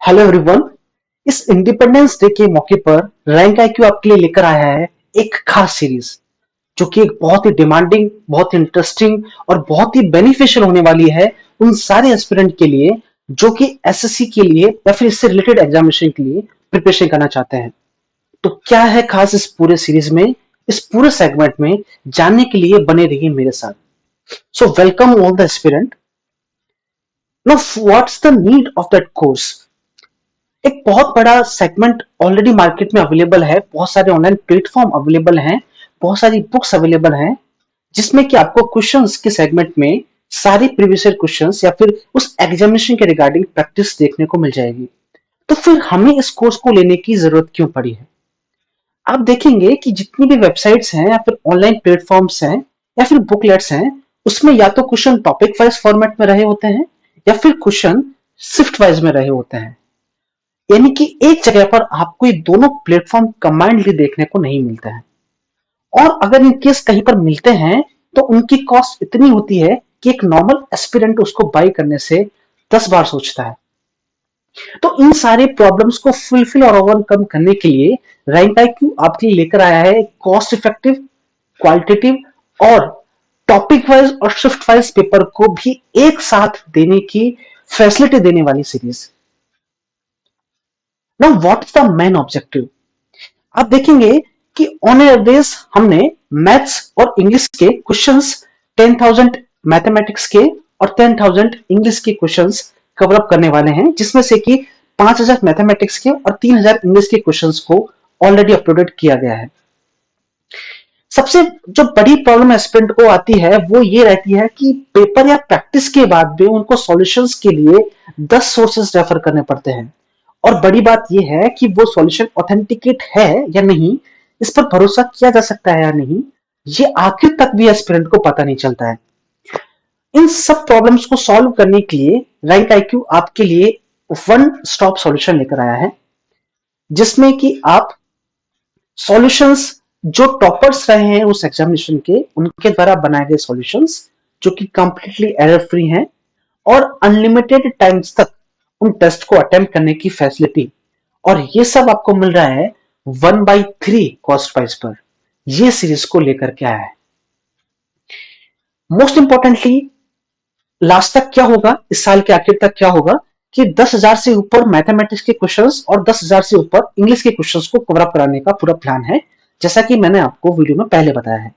Hello everyone. इस independence day के मौके पर रैंक आईक्यू आपके लिए लेकर आया है एक खास सीरीज जो कि एक बहुत ही डिमांडिंग, बहुत ही इंटरेस्टिंग और बहुत ही बेनिफिशियल होने वाली है उन सारे एस्पिरेंट के लिए जो कि एसएससी के लिए या फिर इससे रिलेटेड एग्जामिनेशन के लिए प्रिपरेशन करना चाहते हैं। तो क्या है खास इस पूरे सीरीज में, इस पूरे सेगमेंट में जानने के लिए बने रहिए मेरे साथ। So welcome all the aspirant. Now what's the need of that course. एक बहुत बड़ा सेगमेंट ऑलरेडी मार्केट में अवेलेबल है, बहुत सारे ऑनलाइन प्लेटफॉर्म अवेलेबल हैं, बहुत सारी बुक्स अवेलेबल हैं जिसमें कि आपको क्वेश्चंस के सेगमेंट में सारे प्रीवियस ईयर क्वेश्चंस या फिर उस एग्जामिनेशन के रिगार्डिंग प्रैक्टिस देखने को मिल जाएगी। तो फिर हमें इस कोर्स को लेने की जरूरत क्यों पड़ी है? आप देखेंगे कि जितनी भी वेबसाइट्स हैं या फिर ऑनलाइन प्लेटफॉर्म्स हैं या फिर बुकलेट्स हैं, उसमें या तो क्वेश्चन टॉपिक वाइज फॉर्मेट में रहे होते हैं या फिर क्वेश्चन शिफ्ट वाइज में रहे होते हैं। यानी कि एक जगह पर आपको ये दोनों प्लेटफॉर्म कंबाइंडली देखने को नहीं मिलते हैं, और अगर इन केस कहीं पर मिलते हैं तो उनकी कॉस्ट इतनी होती है कि एक नॉर्मल एस्पिरेंट उसको बाई करने से 10 बार सोचता है। तो इन सारे प्रॉब्लम्स को फुलफिल और ओवरकम करने के लिए रैंक आईक्यू आपके लिए लेकर आया है कॉस्ट इफेक्टिव, क्वालिटेटिव और टॉपिक वाइज और शिफ्ट वाइज पेपर को भी एक साथ देने की फैसिलिटी देने वाली series. Now what is the main objective? आप देखेंगे कि ऑन एवरेज हमने मैथ्स और इंग्लिश के क्वेश्चंस 10,000 मैथमेटिक्स के और 10,000 इंग्लिश के क्वेश्चंस कवर अप करने वाले हैं, जिसमें से कि 5,000 मैथमेटिक्स के और 3,000 इंग्लिश के क्वेश्चंस को ऑलरेडी अपलोडेड किया गया है। सबसे जो बड़ी प्रॉब्लम एस्पिरेंट को आती है वो ये रहती है कि पेपर या प्रैक्टिस के बाद भी उनको सॉल्यूशंस के लिए 10 सोर्सेस रेफर करने पड़ते हैं, और बड़ी बात यह है कि वो सॉल्यूशन ऑथेंटिकेट है या नहीं, इस पर भरोसा किया जा सकता है या नहीं, ये आखिर तक भी एस्पिरेंट को पता नहीं चलता है। इन सब प्रॉब्लम्स को सॉल्व करने के लिए रैंक आईक्यू आपके लिए वन स्टॉप सॉल्यूशन लेकर आया है, जिसमें कि आप सॉल्यूशंस जो टॉपर्स रहे हैं उस एग्जामिनेशन के, उनके द्वारा बनाए गए सॉल्यूशंस जो कि कंप्लीटली एरर फ्री हैं और अनलिमिटेड टाइम्स तक उन टेस्ट को अटेम्प्ट करने की फैसिलिटी, और ये सब आपको मिल रहा है 1/3 कॉस्ट प्राइस पर। ये सीरीज को लेकर के आया है। मोस्ट इंपॉर्टेंटली लास्ट तक क्या होगा, इस साल के आखिर तक क्या होगा कि 10,000 से ऊपर मैथमेटिक्स के क्वेश्चंस और 10,000 से ऊपर इंग्लिश के क्वेश्चंस को कवर अप कराने का पूरा प्लान है, जैसा कि मैंने आपको वीडियो में पहले बताया है।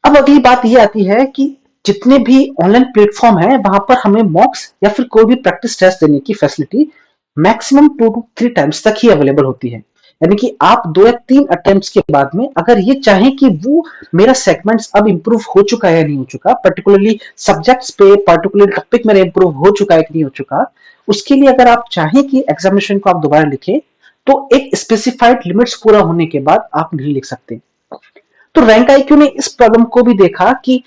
अब अगली बात ये आती है कि जितने भी ऑनलाइन प्लेटफॉर्म है वहां पर हमें मॉक्स या फिर कोई भी प्रैक्टिस टेस्ट देने की फैसिलिटी मैक्सिमम 2 to 3 टाइम्स तक ही अवेलेबल होती है। यानी कि आप 2 या 3 अटेम्प्ट्स के बाद में अगर ये चाहें कि वो मेरा सेगमेंट्स अब इंप्रूव हो चुका है या नहीं हो चुका, पर्टिकुलरली सब्जेक्ट्स पे, पर्टिकुलर टॉपिक मेरा इंप्रूव हो चुका है कि नहीं हो चुका, उसके लिए अगर आप चाहें कि एग्जामिनेशन को आप दोबारा लिखें तो एक स्पेसिफाइड लिमिट्स पूरा होने के बाद आप नहीं लिख सकते। तो रैंक आईक्यू ने इस प्रॉब्लम को भी देखा कि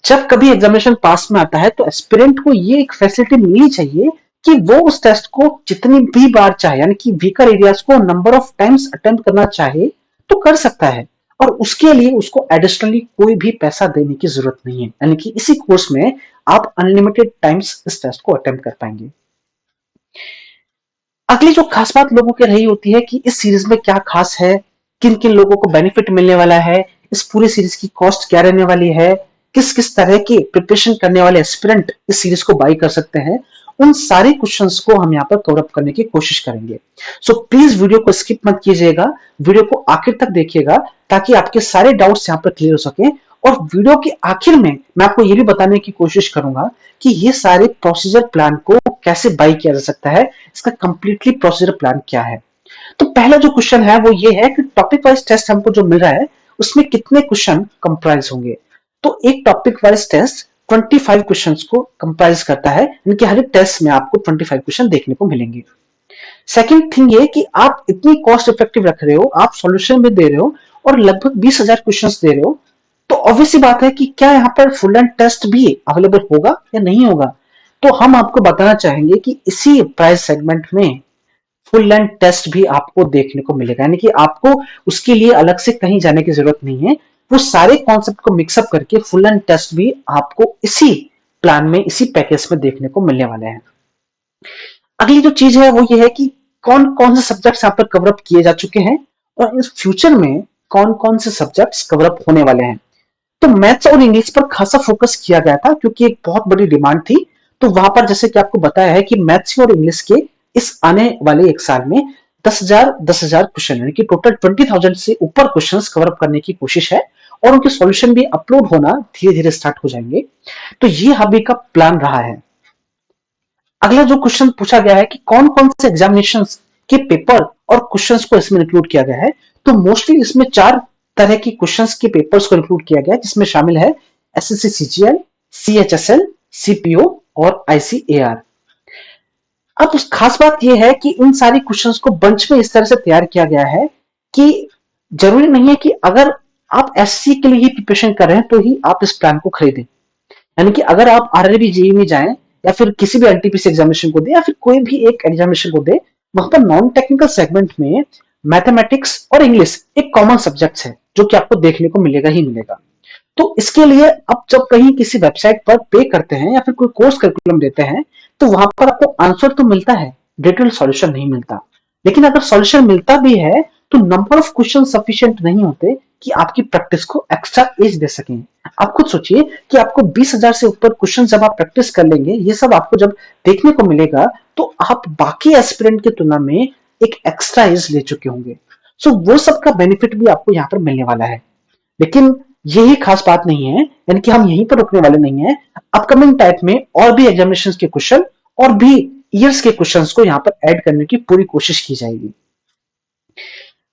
जब कभी एग्जामिनेशन पास में आता है तो एस्पिरेंट को ये एक फैसिलिटी मिलनी चाहिए कि वो उस टेस्ट को जितनी भी बार चाहे, यानी कि वीकर एरियाज को नंबर ऑफ टाइम्स अटेम्प्ट करना चाहे तो कर सकता है, और उसके लिए उसको एडिशनली कोई भी पैसा देने की जरूरत नहीं है। यानी कि इसी कोर्स में आप अनलिमिटेड टाइम्स इस टेस्ट को अटेम्प्ट कर पाएंगे। अगली जो खास बात लोगों की रही होती है कि इस सीरीज में क्या खास है, किन किन लोगों को बेनिफिट मिलने वाला है, इस पूरी सीरीज की कॉस्ट क्या रहने वाली है, किस किस तरह के प्रिपरेशन करने वाले एस्पिरेंट इस सीरीज को बाई कर सकते हैं, उन सारे क्वेश्चंस को हम यहाँ पर कवर अप करने की कोशिश करेंगे। सो प्लीज वीडियो को स्किप मत कीजिएगा, वीडियो को आखिर तक देखिएगा ताकि आपके सारे डाउट्स यहाँ पर क्लियर हो सके। और वीडियो के आखिर में मैं आपको ये भी बताने की कोशिश करूंगा कि ये सारे प्रोसीजर प्लान को कैसे बाई किया जा सकता है, इसका कंप्लीटली प्रोसीजर प्लान क्या है। तो पहला जो क्वेश्चन है वो ये है कि टॉपिक वाइज टेस्ट हमको जो मिल रहा है उसमें कितने क्वेश्चन कंप्राइज होंगे। तो एक टॉपिक वाइज टेस्ट 25 क्वेश्चंस को कंप्राइज करता है, यानी कि हर एक टेस्ट में आपको 25 क्वेश्चन देखने को मिलेंगे। सेकंड थिंग ये कि आप इतनी कॉस्ट इफेक्टिव रख रहे हो, आप सॉल्यूशन भी दे रहे हो और लगभग 20,000 क्वेश्चंस दे रहे हो, तो ऑब्वियसली बात है कि क्या यहाँ पर फुल एंड टेस्ट भी अवेलेबल होगा या नहीं होगा। तो हम आपको बताना चाहेंगे कि इसी प्राइस सेगमेंट में फुल लेंथ टेस्ट भी आपको देखने को मिलेगा, यानी कि आपको उसके लिए अलग से कहीं जाने की जरूरत नहीं है। वो सारे कॉन्सेप्ट को मिक्सअप करके फुल लेंथ टेस्ट भी आपको इसी प्लान में, इसी पैकेज में देखने को मिलने वाले हैं। अगली जो चीज है वो ये है कि कौन कौन से सब्जेक्ट्स यहाँ पर कवरअप किए जा चुके हैं और इस फ्यूचर में कौन कौन से सब्जेक्ट्स कवरअप होने वाले हैं। तो मैथ्स और इंग्लिश पर खासा फोकस किया गया था क्योंकि एक बहुत बड़ी डिमांड थी। तो वहां पर जैसे कि आपको बताया है कि मैथ्स और इंग्लिश के इस आने वाले एक साल में 10,000 क्वेश्चन यानी कि टोटल 20,000 से ऊपर क्वेश्चन कवरअप करने की कोशिश है और उनके सॉल्यूशन भी अपलोड होना धीरे धीरे स्टार्ट हो जाएंगे। तो ये हबी का प्लान रहा है। अगला जो क्वेश्चन पूछा गया है कि कौन कौन से एग्जामिनेशन के पेपर और क्वेश्चंस को इसमें इंक्लूड किया गया है। तो मोस्टली इसमें 4 तरह की क्वेश्चंस के पेपर्स को इंक्लूड किया गया है जिसमें शामिल है एसएससी सीजीएल, सीएचएसएल, सीपीओ और आईसीएआर। अब उस खास बात यह है कि इन सारी क्वेश्चंस को बंच में इस तरह से तैयार किया गया है कि जरूरी नहीं है कि अगर आप एससी के लिए ही प्रिपरेशन कर रहे हैं तो ही आप इस प्लान को खरीदें। यानी कि अगर आप आरआरबी जेई में जाएं या फिर किसी भी एनटीपीसी एग्जामिनेशन को दे या फिर कोई भी एक एग्जामिनेशन को दे, वहां पर नॉन टेक्निकल सेगमेंट में मैथमेटिक्स और इंग्लिश एक कॉमन सब्जेक्ट है जो कि आपको देखने को मिलेगा ही मिलेगा। तो इसके लिए आप जब कहीं किसी वेबसाइट पर पे करते हैं या फिर कोई कोर्स करिकुलम देते हैं तो वहां पर आपको आंसर तो मिलता है, डिटेल सॉल्यूशन नहीं मिलता। लेकिन अगर सॉल्यूशन मिलता भी है तो नंबर ऑफ क्वेश्चन सफिशिएंट नहीं होते कि आपकी प्रैक्टिस को एक्स्ट्रा एज दे सकें। आप खुद सोचिए कि आपको 20,000 से ऊपर क्वेश्चन जब आप प्रैक्टिस कर लेंगे, ये सब आपको जब देखने को मिलेगा तो आप बाकी एस्पिरेंट की तुलना में एक एक्स्ट्रा एज ले चुके होंगे। सो वो सब का बेनिफिट भी आपको यहाँ पर मिलने वाला है। लेकिन यही खास बात नहीं है, यानी कि हम यहीं पर रुकने वाले नहीं है। अपकमिंग टाइप में और भी एग्जामिनेशन के क्वेश्चन और भी ईयर्स के क्वेश्चंस को यहाँ पर ऐड करने की पूरी कोशिश की जाएगी।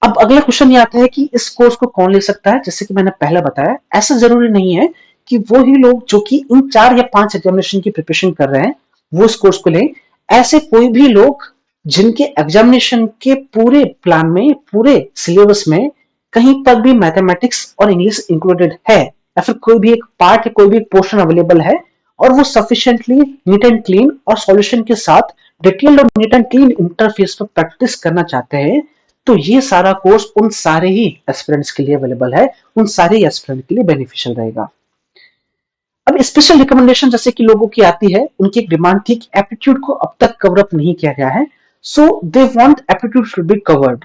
अब अगला क्वेश्चन ये आता है कि इस कोर्स को कौन ले सकता है। जैसे कि मैंने पहले बताया, ऐसा जरूरी नहीं है कि वो ही लोग जो कि इन 4 या 5 एग्जामिनेशन की प्रिपरेशन कर रहे हैं वो इस कोर्स को लें। ऐसे कोई भी लोग जिनके एग्जामिनेशन के पूरे प्लान में, पूरे सिलेबस में कहीं पर भी मैथमेटिक्स और इंग्लिश इंक्लूडेड है या फिर कोई भी एक पार्ट या कोई भी एक पोर्शन अवेलेबल है और वो सफिशिएंटली नीट एंड क्लीन और सॉल्यूशन के साथ डिटेल्ड और नीट एंड क्लीन इंटरफेस पर प्रैक्टिस करना चाहते हैं, तो ये सारा कोर्स उन सारे ही एस्पिरेंट्स के लिए अवेलेबल है, उन सारे एस्पिरेंट के लिए बेनिफिशियल रहेगा। अब स्पेशल रिकमेंडेशन जैसे कि लोगों की आती है, उनकी एक डिमांड थी कि एप्टीट्यूड को अब तक कवर अप नहीं किया गया है, so they want aptitude should be covered.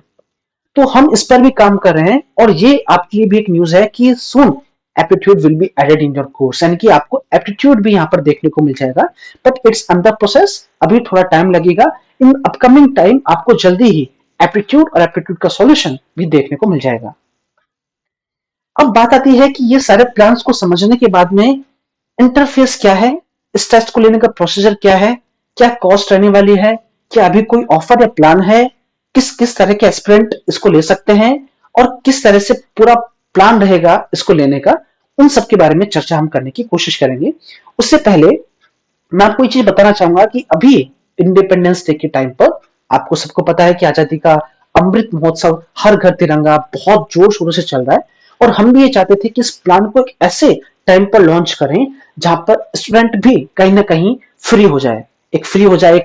तो हम इस पर भी काम कर रहे हैं और ये आपके लिए भी एक न्यूज है कि soon aptitude will be added in your course, यानी कि आपको एप्टीट्यूड भी यहाँ पर देखने को मिल जाएगा। बट इट्स अंडर प्रोसेस, अभी थोड़ा टाइम लगेगा। इन अपकमिंग टाइम आपको जल्दी ही एप्टीट्यूड और एप्टीट्यूड का सॉल्यूशन भी देखने को मिल जाएगा। अब बात आती है कि ये सारे प्लान्स को समझने के बाद में इंटरफेस क्या है, इस टेस्ट को लेने का प्रोसीजर क्या है, क्या कॉस्ट रहने वाली है, क्या अभी कोई ऑफर या प्लान है, किस किस तरह के एस्पिरेंट इसको ले सकते हैं और किस तरह से पूरा प्लान रहेगा इसको लेने का, उन सब के बारे में चर्चा हम करने की कोशिश करेंगे। उससे पहले मैं आपको ये चीज बताना चाहूंगा कि अभी इंडिपेंडेंस डे के टाइम पर आपको सबको पता है कि आजादी का अमृत महोत्सव, हर घर तिरंगा बहुत जोर शोरों से चल रहा है और हम भी ये चाहते थे कि इस प्लान को एक ऐसे टाइम पर लॉन्च करें जहां पर स्टूडेंट भी कहीं ना कहीं फ्री हो जाए, एक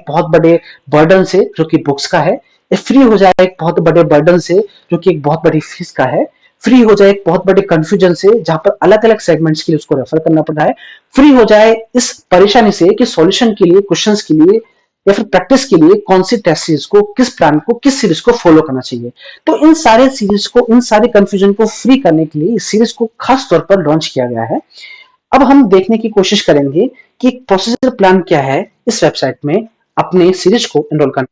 बहुत बड़े बर्डन से जो कि बुक्स का है, फ्री हो जाए एक बहुत बड़े बर्डन से जो कि एक बहुत बड़ी फीस का है, फ्री हो जाए एक बहुत बड़े कंफ्यूजन से जहां पर अलग अलग सेगमेंट्स के लिए उसको रेफर करना पड़ रहा है, फ्री हो जाए इस परेशानी से कि सॉल्यूशन के लिए, क्वेश्चंस के लिए या फिर प्रैक्टिस के लिए कौन सी टेस्ट सीरीज को, किस प्लान को, किस सीरीज को फॉलो करना चाहिए। तो इन सारे सीरीज को, इन सारे कंफ्यूजन को फ्री करने के लिए इस सीरीज को खास तौर पर लॉन्च किया गया है। अब हम देखने की कोशिश करेंगे कि प्रोसीजर प्लान क्या है इस वेबसाइट में अपने सीरीज को एनरोल करना।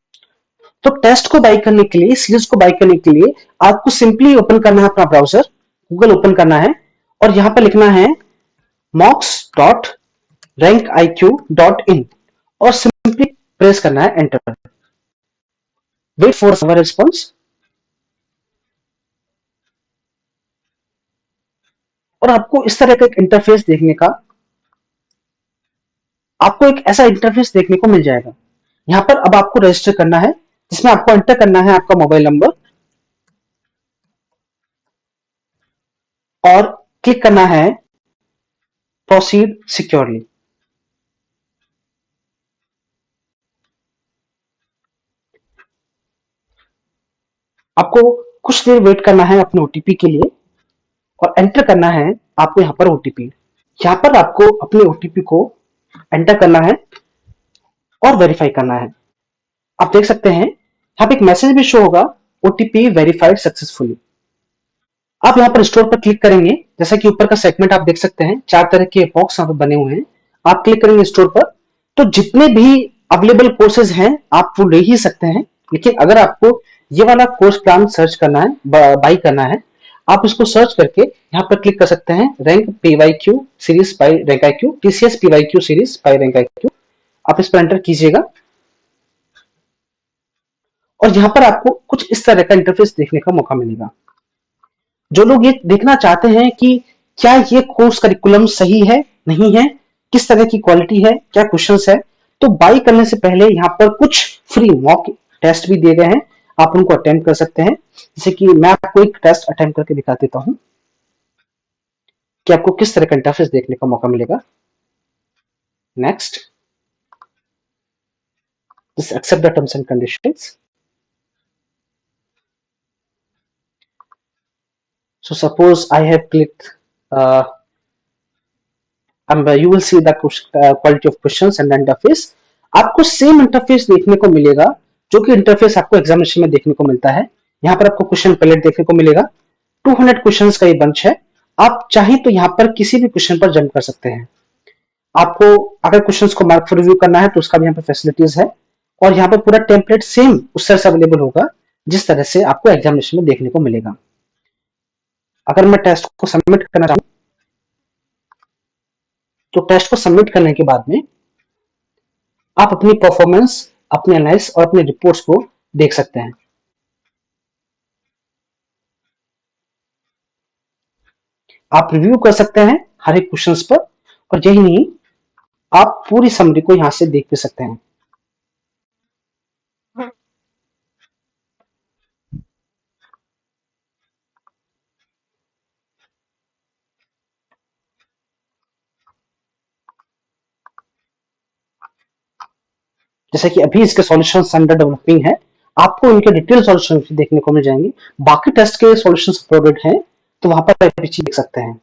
तो टेस्ट को बाई करने के लिए, सीरीज को बाई करने के लिए आपको सिंपली ओपन करना है अपना ब्राउजर, गूगल ओपन करना है और यहां पर लिखना है mox.rankiq.in और सिंपली प्रेस करना है enter. Wait for server response और आपको इस तरह का एक इंटरफेस देखने का, आपको एक ऐसा इंटरफेस देखने को मिल जाएगा। यहां पर अब आपको रजिस्टर करना है जिसमें आपको एंटर करना है आपका मोबाइल नंबर और क्लिक करना है प्रोसीड सिक्योरली। आपको कुछ देर वेट करना है अपने ओटीपी के लिए और एंटर करना है आपको यहां पर ओटीपी। यहां पर आपको अपने ओटीपी को एंटर करना है और वेरीफाई करना है। आप देख सकते हैं यहाँ पे एक मैसेज भी शो होगा, ओटीपी वेरीफाइड सक्सेसफुली। आप यहाँ पर स्टोर पर क्लिक करेंगे, जैसा कि ऊपर का सेगमेंट आप देख सकते हैं, 4 तरह के बॉक्स यहाँ पर बने हुए हैं। आप क्लिक करेंगे स्टोर पर, तो जितने भी अवेलेबल कोर्सेज हैं आप वो ले ही सकते हैं। लेकिन अगर आपको ये वाला कोर्स प्लान सर्च करना है, बाई करना है, आप इसको सर्च करके यहाँ पर क्लिक कर सकते हैं, rank PYQ series by rank IQ, TCS PYQ series by rank IQ। आप इस पर एंटर कीजिएगा और यहाँ पर आपको कुछ इस तरह का इंटरफेस देखने का मौका मिलेगा। जो लोग ये देखना चाहते हैं कि क्या ये कोर्स करिकुलम सही है, नहीं है, किस तरह की क्वालिटी है, क्या क्वेश्चंस है, तो बाई करने से पहले यहाँ पर कुछ फ्री मॉक टेस्ट भी दिए गए हैं, आप उनको अटेम्प्ट कर सकते हैं। जैसे कि मैं आपको एक टेस्ट अटेम्प्ट करके दिखा देता हूं कि आपको किस तरह का इंटरफेस देखने का मौका मिलेगा। Next, just accept the terms and conditions. So suppose I have clicked, you will see the quality of questions and interface. आपको सेम इंटरफेस देखने को मिलेगा जो कि इंटरफेस आपको एग्जामिनेशन में देखने को मिलता है। यहाँ पर आपको क्वेश्चन पैलेट देखने को मिलेगा, 200 क्वेश्चंस का ये बंच है। आप चाहे तो यहाँ पर किसी भी क्वेश्चन पर जंप कर सकते हैं। आपको अगर क्वेश्चंस को मार्क फॉर रिव्यू करना है तो उसका भी यहाँ पर फैसिलिटीज है, और यहाँ पर पूरा टेम्पलेट सेम उस तरह से अवेलेबल होगा जिस तरह से आपको एग्जामिनेशन में देखने को मिलेगा। अगर मैं टेस्ट को सबमिट करना चाहूँ तो टेस्ट को सबमिट करने के बाद में आप अपनी परफॉर्मेंस, अपने एनालिसिस और अपने रिपोर्ट्स को देख सकते हैं। आप रिव्यू कर सकते हैं हर एक क्वेश्चंस पर, और यही नहीं, आप पूरी समरी को यहां से देख भी सकते हैं। जैसे कि अभी इसके सॉल्यूशंस अंडर डेवलपिंग है, आपको इनके डिटेल सॉल्यूशन देखने को मिल जाएंगे। बाकी टेस्ट के सॉल्यूशंस अपलोडेड हैं, तो वहां पर आप देख सकते हैं।